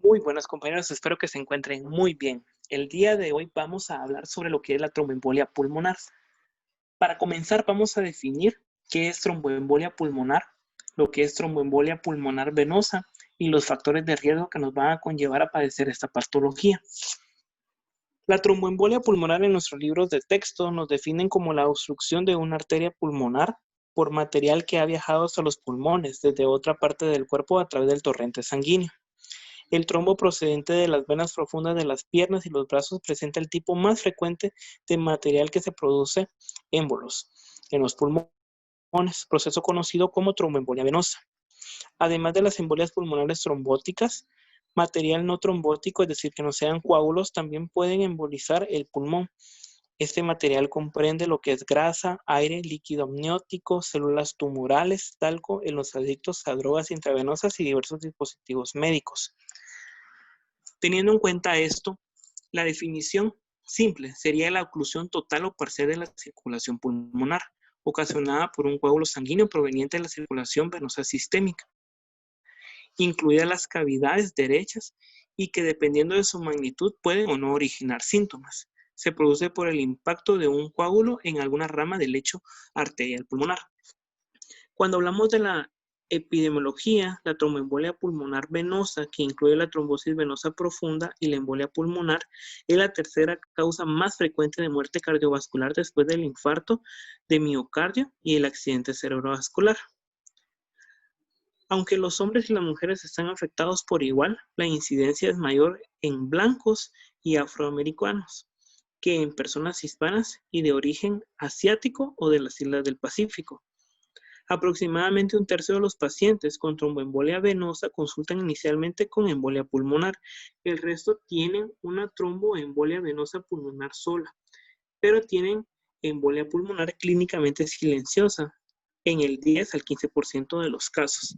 Muy buenas compañeros, espero que se encuentren muy bien. El día de hoy vamos a hablar sobre lo que es la tromboembolia pulmonar. Para comenzar vamos a definir qué es tromboembolia pulmonar, lo que es tromboembolia pulmonar venosa y los factores de riesgo que nos van a conllevar a padecer esta patología. La tromboembolia pulmonar en nuestros libros de texto nos definen como la obstrucción de una arteria pulmonar por material que ha viajado hasta los pulmones desde otra parte del cuerpo a través del torrente sanguíneo. El trombo procedente de las venas profundas de las piernas y los brazos presenta el tipo más frecuente de material que se produce émbolos en los pulmones, proceso conocido como tromboembolia venosa. Además de las embolias pulmonares trombóticas, material no trombótico, es decir, que no sean coágulos, también pueden embolizar el pulmón. Este material comprende lo que es grasa, aire, líquido amniótico, células tumorales, talco en los adictos a drogas intravenosas y diversos dispositivos médicos. Teniendo en cuenta esto, la definición simple sería la oclusión total o parcial de la circulación pulmonar, ocasionada por un coágulo sanguíneo proveniente de la circulación venosa sistémica, incluidas las cavidades derechas y que dependiendo de su magnitud pueden o no originar síntomas. Se produce por el impacto de un coágulo en alguna rama del lecho arterial pulmonar. Cuando hablamos de la epidemiología, la tromboembolia pulmonar venosa, que incluye la trombosis venosa profunda y la embolia pulmonar, es la tercera causa más frecuente de muerte cardiovascular después del infarto de miocardio y el accidente cerebrovascular. Aunque los hombres y las mujeres están afectados por igual, la incidencia es mayor en blancos y afroamericanos que en personas hispanas y de origen asiático o de las islas del Pacífico. Aproximadamente un tercio de los pacientes con tromboembolia venosa consultan inicialmente con embolia pulmonar. El resto tienen una tromboembolia venosa pulmonar sola, pero tienen embolia pulmonar clínicamente silenciosa en el 10 al 15% de los casos.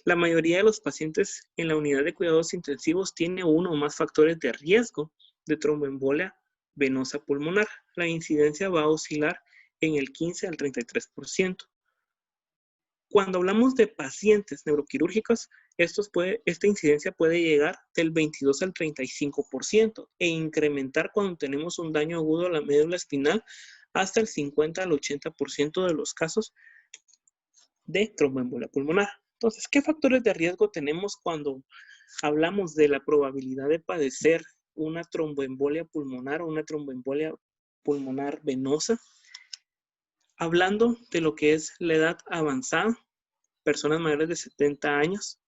La mayoría de los pacientes en la unidad de cuidados intensivos tiene uno o más factores de riesgo de tromboembolia venosa pulmonar. La incidencia va a oscilar en el 15 al 33%. Cuando hablamos de pacientes neuroquirúrgicos, esta incidencia puede llegar del 22 al 35% e incrementar cuando tenemos un daño agudo a la médula espinal hasta el 50 al 80% de los casos de tromboembolia pulmonar. Entonces, ¿qué factores de riesgo tenemos cuando hablamos de la probabilidad de padecer una tromboembolia pulmonar o una tromboembolia pulmonar venosa? Hablando de lo que es la edad avanzada, personas mayores de 70 años,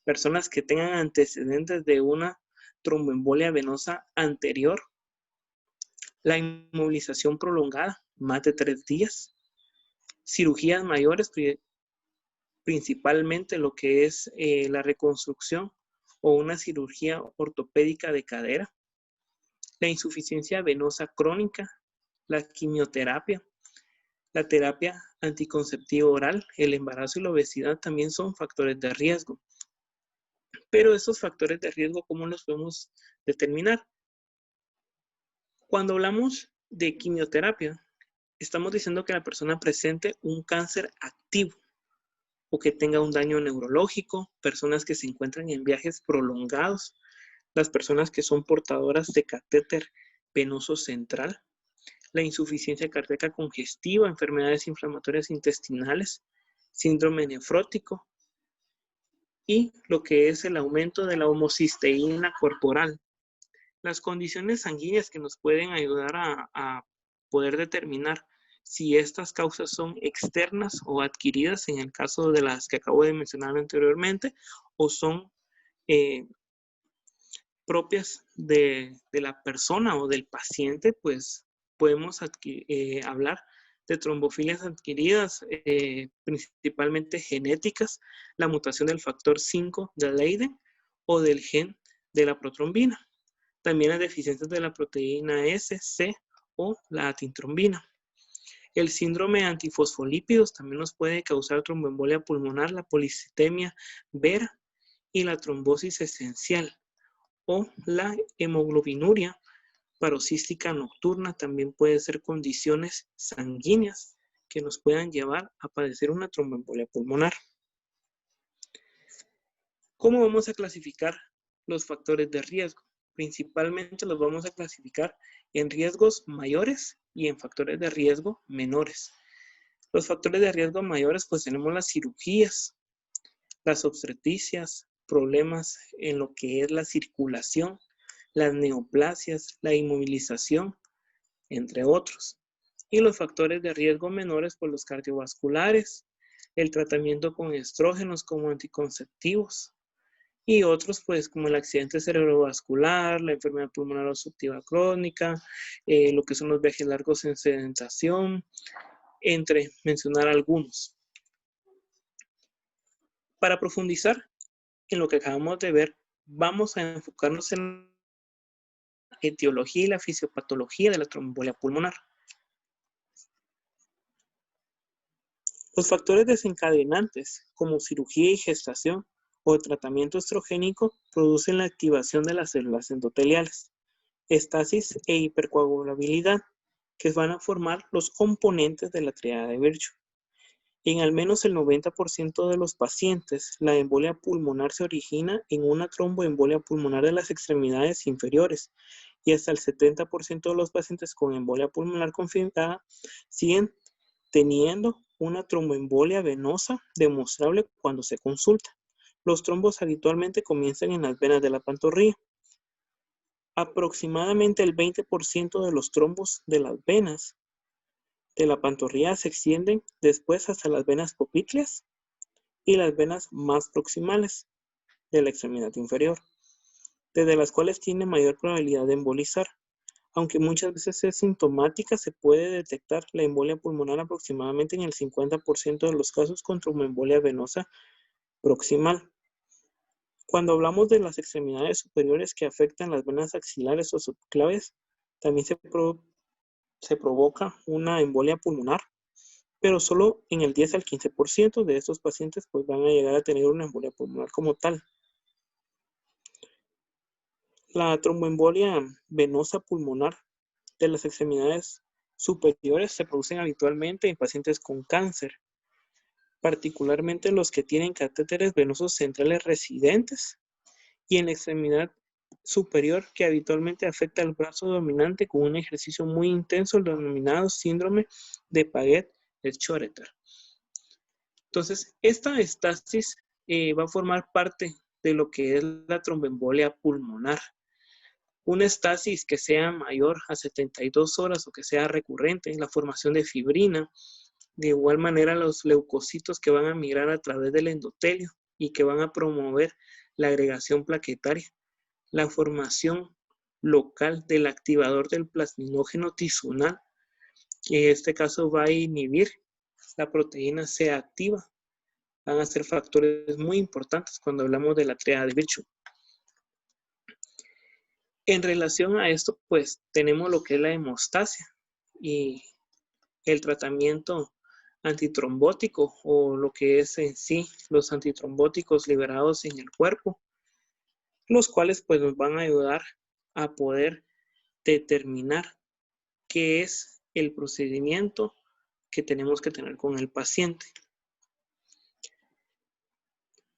personas que tengan antecedentes de una tromboembolia venosa anterior, la inmovilización prolongada, más de 3 días, cirugías mayores, principalmente lo que es la reconstrucción o una cirugía ortopédica de cadera, la insuficiencia venosa crónica, la quimioterapia, la terapia anticonceptiva oral, el embarazo y la obesidad también son factores de riesgo. Pero esos factores de riesgo, ¿cómo los podemos determinar? Cuando hablamos de quimioterapia, estamos diciendo que la persona presente un cáncer activo o que tenga un daño neurológico, personas que se encuentran en viajes prolongados, las personas que son portadoras de catéter venoso central, la insuficiencia cardíaca congestiva, enfermedades inflamatorias intestinales, síndrome nefrótico y lo que es el aumento de la homocisteína corporal. Las condiciones sanguíneas que nos pueden ayudar a poder determinar si estas causas son externas o adquiridas, en el caso de las que acabo de mencionar anteriormente, o son propias de la persona o del paciente, pues podemos hablar de trombofilias adquiridas, principalmente genéticas, la mutación del factor 5 de Leiden o del gen de la protrombina. También las deficiencias de la proteína S, C o la atintrombina. El síndrome de antifosfolípidos también nos puede causar tromboembolia pulmonar, la policitemia vera y la trombosis esencial o la hemoglobinuria paroxística nocturna también puede ser condiciones sanguíneas que nos puedan llevar a padecer una tromboembolia pulmonar. ¿Cómo vamos a clasificar los factores de riesgo? Principalmente los vamos a clasificar en riesgos mayores y en factores de riesgo menores. Los factores de riesgo mayores, pues tenemos las cirugías, las obstetricias, problemas en lo que es la circulación, las neoplasias, la inmovilización, entre otros. Y los factores de riesgo menores, pues los cardiovasculares, el tratamiento con estrógenos como anticonceptivos, y otros pues como el accidente cerebrovascular, la enfermedad pulmonar obstructiva crónica, lo que son los viajes largos en sedentación, entre mencionar algunos. Para profundizar en lo que acabamos de ver, vamos a enfocarnos en la etiología y la fisiopatología de la tromboembolia pulmonar. Los factores desencadenantes, como cirugía y gestación o tratamiento estrogénico, producen la activación de las células endoteliales, estasis e hipercoagulabilidad, que van a formar los componentes de la triada de Virchow. En al menos el 90% de los pacientes, la embolia pulmonar se origina en una tromboembolia pulmonar de las extremidades inferiores, y hasta el 70% de los pacientes con embolia pulmonar confirmada siguen teniendo una tromboembolia venosa demostrable cuando se consulta. Los trombos habitualmente comienzan en las venas de la pantorrilla. Aproximadamente el 20% de los trombos de las venas de la pantorrilla se extienden después hasta las venas popitlias y las venas más proximales de la extremidad inferior, desde las cuales tiene mayor probabilidad de embolizar. Aunque muchas veces es sintomática, se puede detectar la embolia pulmonar aproximadamente en el 50% de los casos con tromboembolia venosa proximal. Cuando hablamos de las extremidades superiores que afectan las venas axilares o subclaves, también se provoca una embolia pulmonar, pero solo en el 10 al 15% de estos pacientes pues, van a llegar a tener una embolia pulmonar como tal. La tromboembolia venosa pulmonar de las extremidades superiores se producen habitualmente en pacientes con cáncer, particularmente los que tienen catéteres venosos centrales residentes, y en la extremidad superior que habitualmente afecta al brazo dominante con un ejercicio muy intenso, el denominado síndrome de Paget-Schoeter. Entonces, esta estasis va a formar parte de lo que es la tromboembolia pulmonar. Una estasis que sea mayor a 72 horas o que sea recurrente, la formación de fibrina, de igual manera los leucocitos que van a migrar a través del endotelio y que van a promover la agregación plaquetaria, la formación local del activador del plasminógeno tisular, que en este caso va a inhibir la proteína C activa. Van a ser factores muy importantes cuando hablamos de la triada de Virchow. En relación a esto, pues tenemos lo que es la hemostasia y el tratamiento antitrombótico o lo que es en sí los antitrombóticos liberados en el cuerpo, los cuales pues nos van a ayudar a poder determinar qué es el procedimiento que tenemos que tener con el paciente.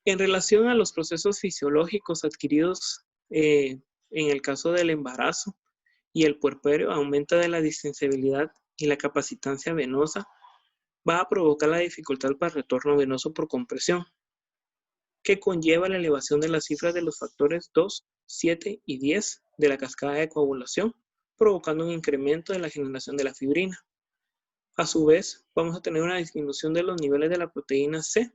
En relación a los procesos fisiológicos adquiridos en el caso del embarazo y el puerperio, aumenta de la distensibilidad y la capacitancia venosa, va a provocar la dificultad para el retorno venoso por compresión, que conlleva la elevación de las cifras de los factores 2, 7 y 10 de la cascada de coagulación, provocando un incremento de la generación de la fibrina. A su vez, vamos a tener una disminución de los niveles de la proteína C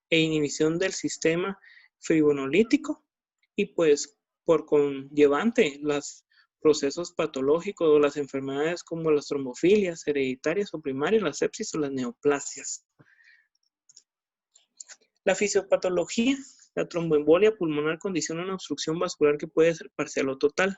e inhibición del sistema fibrinolítico y pues por conllevante los procesos patológicos o las enfermedades como las trombofilias hereditarias o primarias, la sepsis o las neoplasias. La fisiopatología, la tromboembolia pulmonar condiciona una obstrucción vascular que puede ser parcial o total.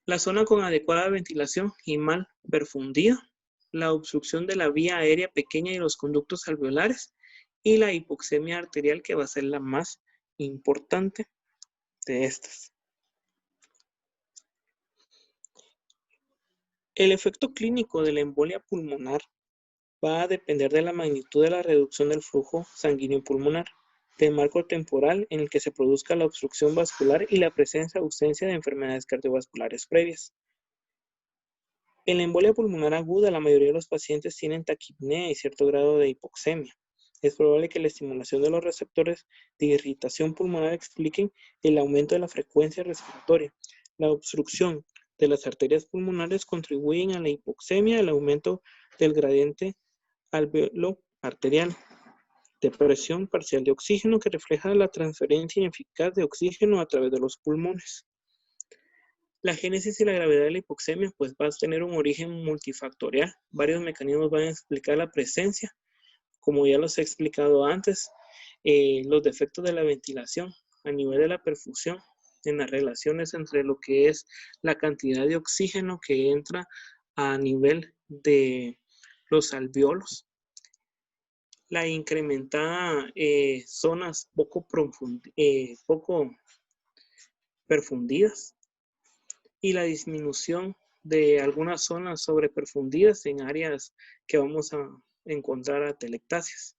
La zona con adecuada ventilación y mal perfundida, la obstrucción de la vía aérea pequeña y los conductos alveolares, y la hipoxemia arterial, que va a ser la más importante de estas. El efecto clínico de la embolia pulmonar va a depender de la magnitud de la reducción del flujo sanguíneo pulmonar del marco temporal en el que se produzca la obstrucción vascular y la presencia o ausencia de enfermedades cardiovasculares previas. En la embolia pulmonar aguda, la mayoría de los pacientes tienen taquipnea y cierto grado de hipoxemia. Es probable que la estimulación de los receptores de irritación pulmonar expliquen el aumento de la frecuencia respiratoria. La obstrucción de las arterias pulmonares contribuyen a la hipoxemia, al aumento del gradiente alveolo arterial, de presión parcial de oxígeno que refleja la transferencia ineficaz de oxígeno a través de los pulmones. La génesis y la gravedad de la hipoxemia pues va a tener un origen multifactorial. Varios mecanismos van a explicar la presencia, como ya los he explicado antes, los defectos de la ventilación a nivel de la perfusión, en las relaciones entre lo que es la cantidad de oxígeno que entra a nivel de los alveolos, la incrementada zonas poco perfundidas y la disminución de algunas zonas sobreperfundidas en áreas que vamos a encontrar atelectasias.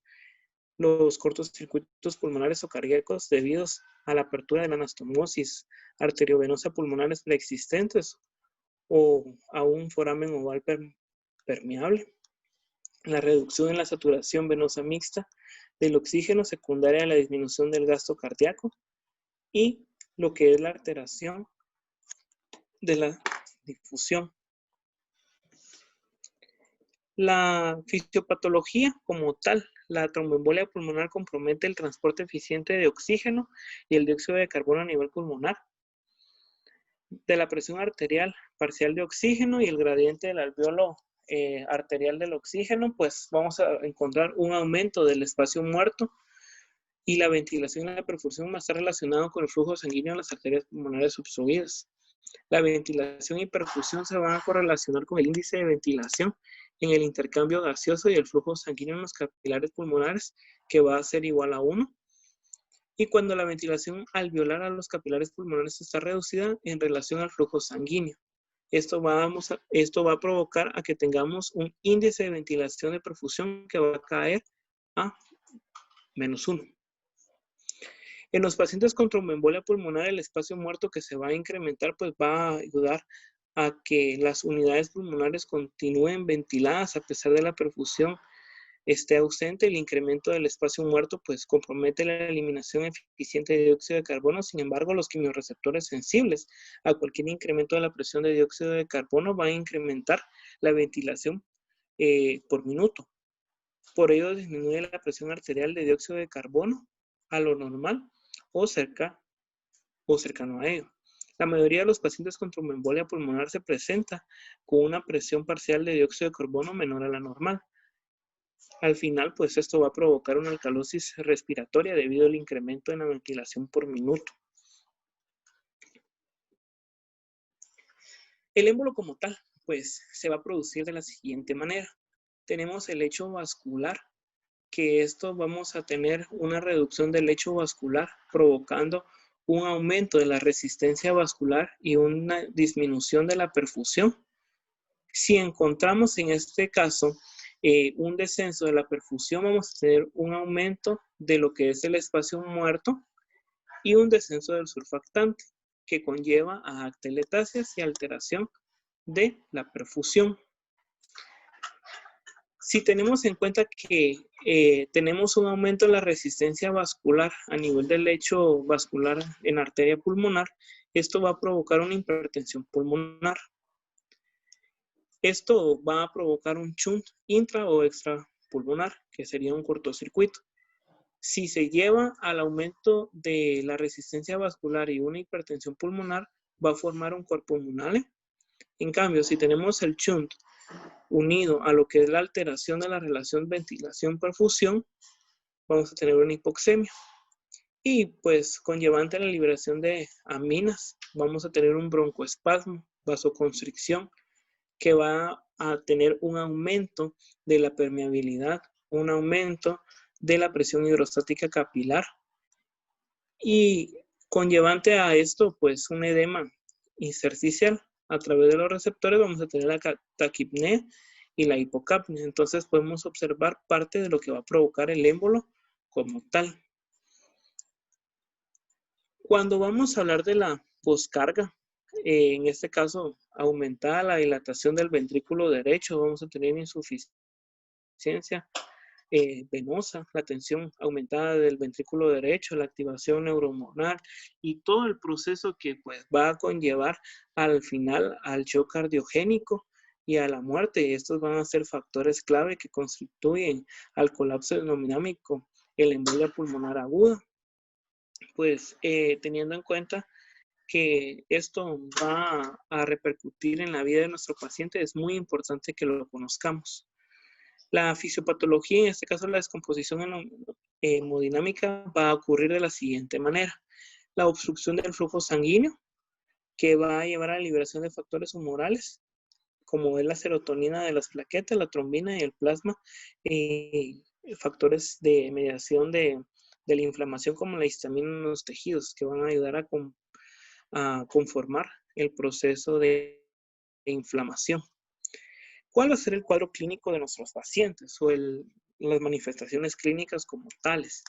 Los cortocircuitos pulmonares o cardíacos debidos a la apertura de la anastomosis arteriovenosa pulmonares preexistentes o a un foramen oval permeable. La reducción en la saturación venosa mixta del oxígeno secundaria a la disminución del gasto cardíaco y lo que es la alteración de la difusión. La fisiopatología como tal, la tromboembolia pulmonar compromete el transporte eficiente de oxígeno y el dióxido de carbono a nivel pulmonar, de la presión arterial parcial de oxígeno y el gradiente del alveolo arterial del oxígeno, pues vamos a encontrar un aumento del espacio muerto y la ventilación y la perfusión va a estar relacionado con el flujo sanguíneo en las arterias pulmonares obstruidas. La ventilación y perfusión se van a correlacionar con el índice de ventilación en el intercambio gaseoso y el flujo sanguíneo en los capilares pulmonares, que va a ser igual a 1. Y cuando la ventilación alveolar a los capilares pulmonares está reducida en relación al flujo sanguíneo. Esto va a provocar a que tengamos un índice de ventilación de perfusión que va a caer a -1. En los pacientes con tromboembolia pulmonar, el espacio muerto que se va a incrementar pues va a ayudar a que las unidades pulmonares continúen ventiladas a pesar de la perfusión esté ausente. El incremento del espacio muerto pues compromete la eliminación eficiente de dióxido de carbono. Sin embargo, los quimiorreceptores sensibles a cualquier incremento de la presión de dióxido de carbono van a incrementar la ventilación por minuto. Por ello disminuye la presión arterial de dióxido de carbono a lo normal o cercano a ello. La mayoría de los pacientes con tromboembolia pulmonar se presenta con una presión parcial de dióxido de carbono menor a la normal. Al final, pues esto va a provocar una alcalosis respiratoria debido al incremento en la ventilación por minuto. El émbolo como tal, pues se va a producir de la siguiente manera. Tenemos el lecho vascular, que esto vamos a tener una reducción del lecho vascular provocando un aumento de la resistencia vascular y una disminución de la perfusión. Si encontramos en este caso un descenso de la perfusión, vamos a tener un aumento de lo que es el espacio muerto y un descenso del surfactante, que conlleva a atelectasias y alteración de la perfusión. Si tenemos en cuenta que tenemos un aumento en la resistencia vascular a nivel del lecho vascular en arteria pulmonar, esto va a provocar una hipertensión pulmonar. Esto va a provocar un shunt intra o extrapulmonar, que sería un cortocircuito. Si se lleva al aumento de la resistencia vascular y una hipertensión pulmonar, va a formar un cuerpo pulmonale. En cambio, si tenemos el shunt unido a lo que es la alteración de la relación ventilación-perfusión, vamos a tener una hipoxemia. Y pues conllevante a la liberación de aminas, vamos a tener un broncoespasmo, vasoconstricción, que va a tener un aumento de la permeabilidad, un aumento de la presión hidrostática capilar y conllevante a esto, pues un edema intersticial. A través de los receptores vamos a tener la taquipnea y la hipocapnia. Entonces podemos observar parte de lo que va a provocar el émbolo como tal. Cuando vamos a hablar de la poscarga, en este caso, aumentada la dilatación del ventrículo derecho, vamos a tener insuficiencia venosa, la tensión aumentada del ventrículo derecho, la activación neurohormonal y todo el proceso que pues va a conllevar al final al shock cardiogénico y a la muerte. Estos van a ser factores clave que constituyen al colapso hemodinámico, el embolia pulmonar aguda. Pues teniendo en cuenta que esto va a repercutir en la vida de nuestro paciente, es muy importante que lo conozcamos. La fisiopatología, en este caso la descomposición hemodinámica, va a ocurrir de la siguiente manera. La obstrucción del flujo sanguíneo, que va a llevar a la liberación de factores humorales, como es la serotonina de las plaquetas, la trombina y el plasma, factores de mediación de la inflamación como la histamina en los tejidos, que van a ayudar a conformar el proceso de inflamación. ¿Cuál va a ser el cuadro clínico de nuestros pacientes o las manifestaciones clínicas como tales?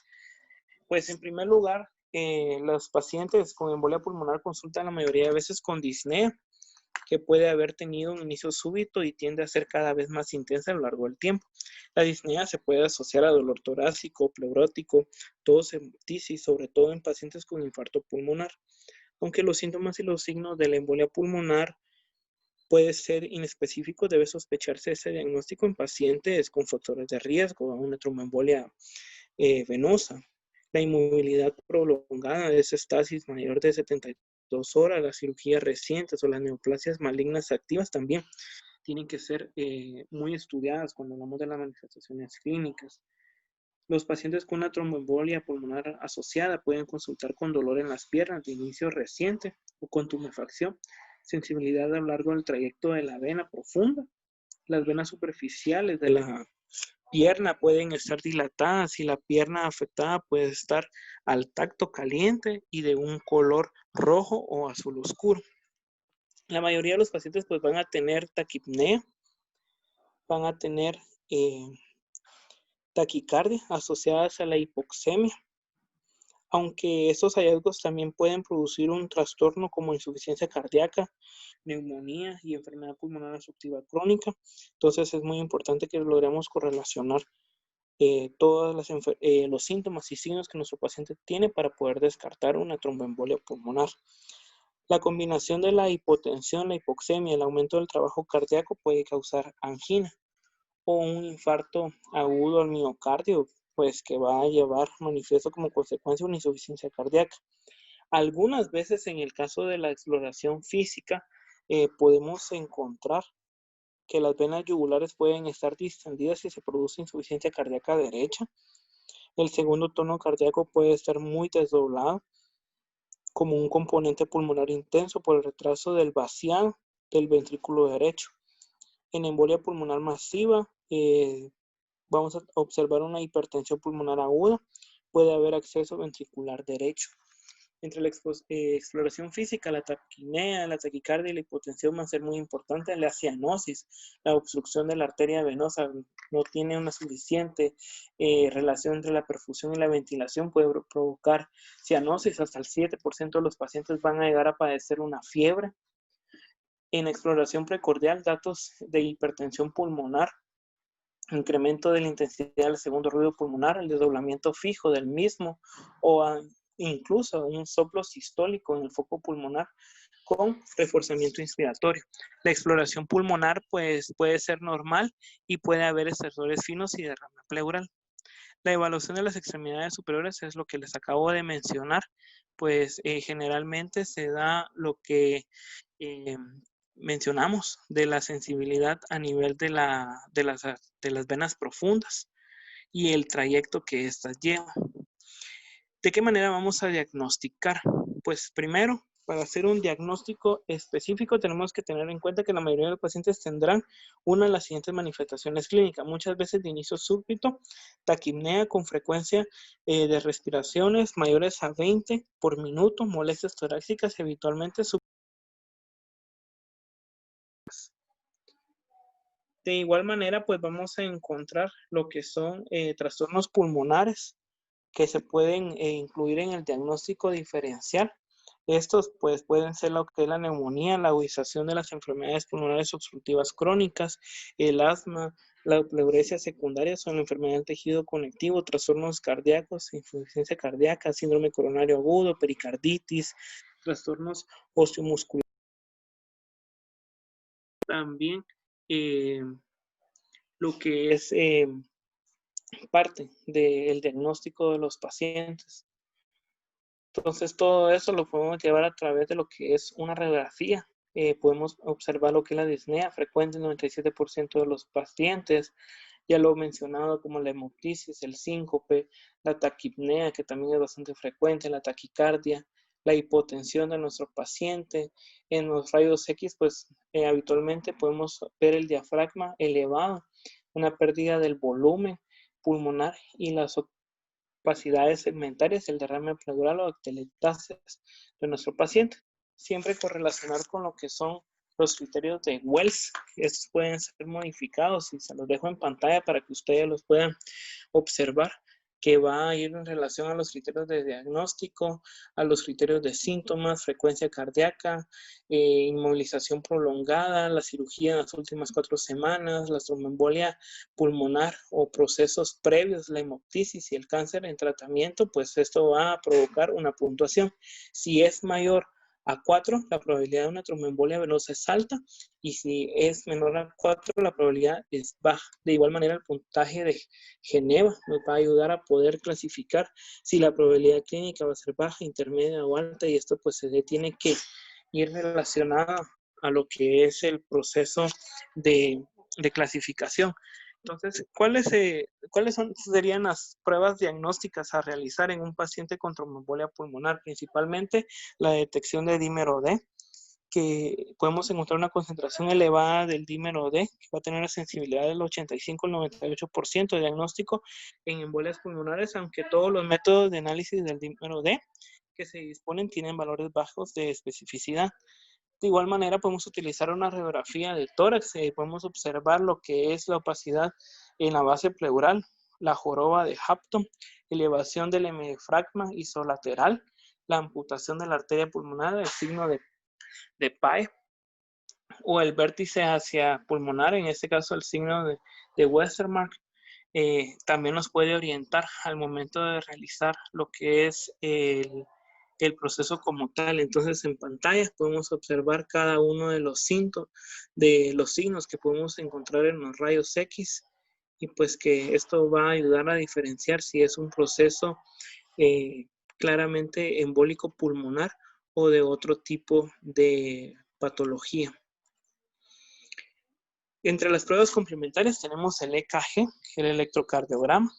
Pues en primer lugar, los pacientes con embolia pulmonar consultan la mayoría de veces con disnea, que puede haber tenido un inicio súbito y tiende a ser cada vez más intensa a lo largo del tiempo. La disnea se puede asociar a dolor torácico, pleurótico, tos, hemoptisis, sobre todo en pacientes con infarto pulmonar. Aunque los síntomas y los signos de la embolia pulmonar puede ser inespecífico, debe sospecharse ese diagnóstico en pacientes con factores de riesgo, una tromboembolia venosa. La inmovilidad prolongada de esa estasis mayor de 72 horas, las cirugías recientes o las neoplasias malignas activas también tienen que ser muy estudiadas cuando hablamos de las manifestaciones clínicas. Los pacientes con una tromboembolia pulmonar asociada pueden consultar con dolor en las piernas de inicio reciente o con tumefacción, sensibilidad a lo largo del trayecto de la vena profunda. Las venas superficiales de la pierna pueden estar dilatadas y la pierna afectada puede estar al tacto caliente y de un color rojo o azul oscuro. La mayoría de los pacientes pues van a tener taquipnea, van a tener taquicardia asociadas a la hipoxemia, aunque estos hallazgos también pueden producir un trastorno como insuficiencia cardíaca, neumonía y enfermedad pulmonar obstructiva crónica. Entonces es muy importante que logremos correlacionar todos los síntomas y signos que nuestro paciente tiene para poder descartar una tromboembolia pulmonar. La combinación de la hipotensión, la hipoxemia y el aumento del trabajo cardíaco puede causar angina o un infarto agudo al miocardio, pues que va a llevar manifiesto como consecuencia una insuficiencia cardíaca. Algunas veces en el caso de la exploración física podemos encontrar que las venas yugulares pueden estar distendidas si se produce insuficiencia cardíaca derecha. El segundo tono cardíaco puede estar muy desdoblado como un componente pulmonar intenso por el retraso del vaciado del ventrículo derecho. En embolia pulmonar masiva vamos a observar una hipertensión pulmonar aguda, puede haber acceso ventricular derecho. Entre la exploración física, la taquipnea, la taquicardia y la hipotensión va a ser muy importante. La cianosis, la obstrucción de la arteria venosa, no tiene una suficiente relación entre la perfusión y la ventilación, puede provocar cianosis. Hasta el 7% de los pacientes van a llegar a padecer una fiebre. En exploración precordial, datos de hipertensión pulmonar, incremento de la intensidad del segundo ruido pulmonar, el desdoblamiento fijo del mismo o incluso un soplo sistólico en el foco pulmonar con reforzamiento inspiratorio. La exploración pulmonar pues, puede ser normal y puede haber estresores finos y derrame pleural. La evaluación de las extremidades superiores es lo que les acabo de mencionar, pues generalmente se da lo que mencionamos de la sensibilidad a nivel de las venas profundas y el trayecto que éstas llevan. ¿De qué manera vamos a diagnosticar? Pues primero, para hacer un diagnóstico específico tenemos que tener en cuenta que la mayoría de los pacientes tendrán una de las siguientes manifestaciones clínicas, muchas veces de inicio súbito, taquipnea con frecuencia de respiraciones mayores a 20 por minuto, molestias torácicas, habitualmente. De igual manera, pues vamos a encontrar lo que son trastornos pulmonares, que se pueden incluir en el diagnóstico diferencial. Estos pues pueden ser lo que es la neumonía, la agudización de las enfermedades pulmonares obstructivas crónicas, el asma, la pleuresia secundaria son la enfermedad del tejido conectivo, trastornos cardíacos, insuficiencia cardíaca, síndrome coronario agudo, pericarditis, trastornos osteomusculares. También lo que es parte del diagnóstico de los pacientes. Entonces, todo eso lo podemos llevar a través de lo que es una radiografía. Podemos observar lo que es la disnea frecuente en 97% de los pacientes. Ya lo he mencionado como la hemoptisis, el síncope, la taquipnea, que también es bastante frecuente, la taquicardia, la hipotensión de nuestro paciente. En los rayos X, pues habitualmente podemos ver el diafragma elevado, una pérdida del volumen pulmonar y las opacidades segmentarias, el derrame pleural o atelectasis de nuestro paciente. Siempre correlacionar con lo que son los criterios de Wells. Estos pueden ser modificados y se los dejo en pantalla para que ustedes los puedan observar, que va a ir en relación a los criterios de diagnóstico, a los criterios de síntomas, frecuencia cardíaca, inmovilización prolongada, la cirugía en las últimas 4 semanas, la tromboembolia pulmonar o procesos previos, la hemoptisis y el cáncer en tratamiento, pues esto va a provocar una puntuación. Si es mayor a 4, la probabilidad de una tromboembolia venosa es alta, y si es menor a 4, la probabilidad es baja. De igual manera, el puntaje de Geneva nos va a ayudar a poder clasificar si la probabilidad clínica va a ser baja, intermedia o alta, y esto pues se tiene que ir relacionado a lo que es el proceso de clasificación. Entonces, ¿cuáles serían las pruebas diagnósticas a realizar en un paciente con tromboembolia pulmonar? Principalmente la detección de dímero D, que podemos encontrar una concentración elevada del dímero D, que va a tener una sensibilidad del 85 al 98% de diagnóstico en embolias pulmonares, aunque todos los métodos de análisis del dímero D que se disponen tienen valores bajos de especificidad. De igual manera, podemos utilizar una radiografía del tórax y podemos observar lo que es la opacidad en la base pleural, la joroba de Hampton, elevación del hemidiafragma isolateral, la amputación de la arteria pulmonar, el signo de Pye, o el vértice hacia pulmonar, en este caso el signo de Westermarck. También nos puede orientar al momento de realizar lo que es el proceso como tal. Entonces, en pantalla podemos observar cada uno de los signos que podemos encontrar en los rayos X, y pues que esto va a ayudar a diferenciar si es un proceso claramente embólico pulmonar o de otro tipo de patología. Entre las pruebas complementarias tenemos el EKG, el electrocardiograma,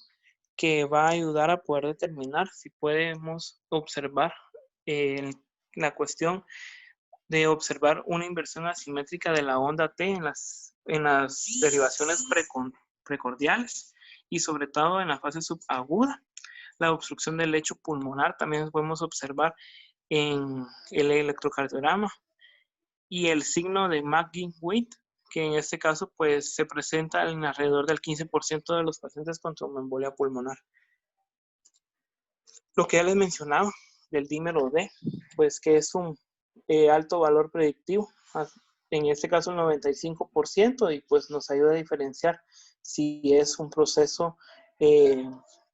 que va a ayudar a poder determinar si podemos observar la cuestión de observar una inversión asimétrica de la onda T en las derivaciones precordiales y sobre todo en la fase subaguda. La obstrucción del lecho pulmonar también podemos observar en el electrocardiograma, y el signo de McGinn-Wright, que en este caso pues se presenta en alrededor del 15% de los pacientes con tromboembolia pulmonar. Lo que ya les mencionaba del dímero D, pues que es un alto valor predictivo, en este caso el 95%, y pues nos ayuda a diferenciar si es un proceso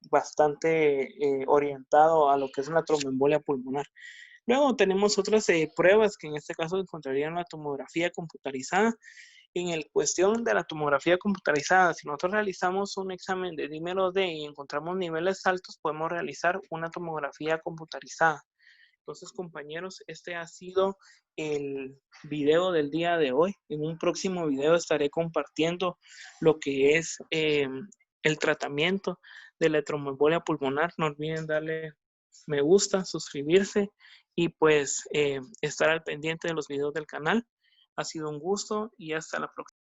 bastante orientado a lo que es una tromboembolia pulmonar. Luego tenemos otras pruebas que en este caso encontrarían la tomografía computarizada. En el cuestión de la tomografía computarizada, si nosotros realizamos un examen de dímero D y encontramos niveles altos, podemos realizar una tomografía computarizada. Entonces, compañeros, este ha sido el video del día de hoy. En un próximo video estaré compartiendo lo que es el tratamiento de la tromboembolia pulmonar. No olviden darle me gusta, suscribirse y pues estar al pendiente de los videos del canal. Ha sido un gusto y hasta la próxima.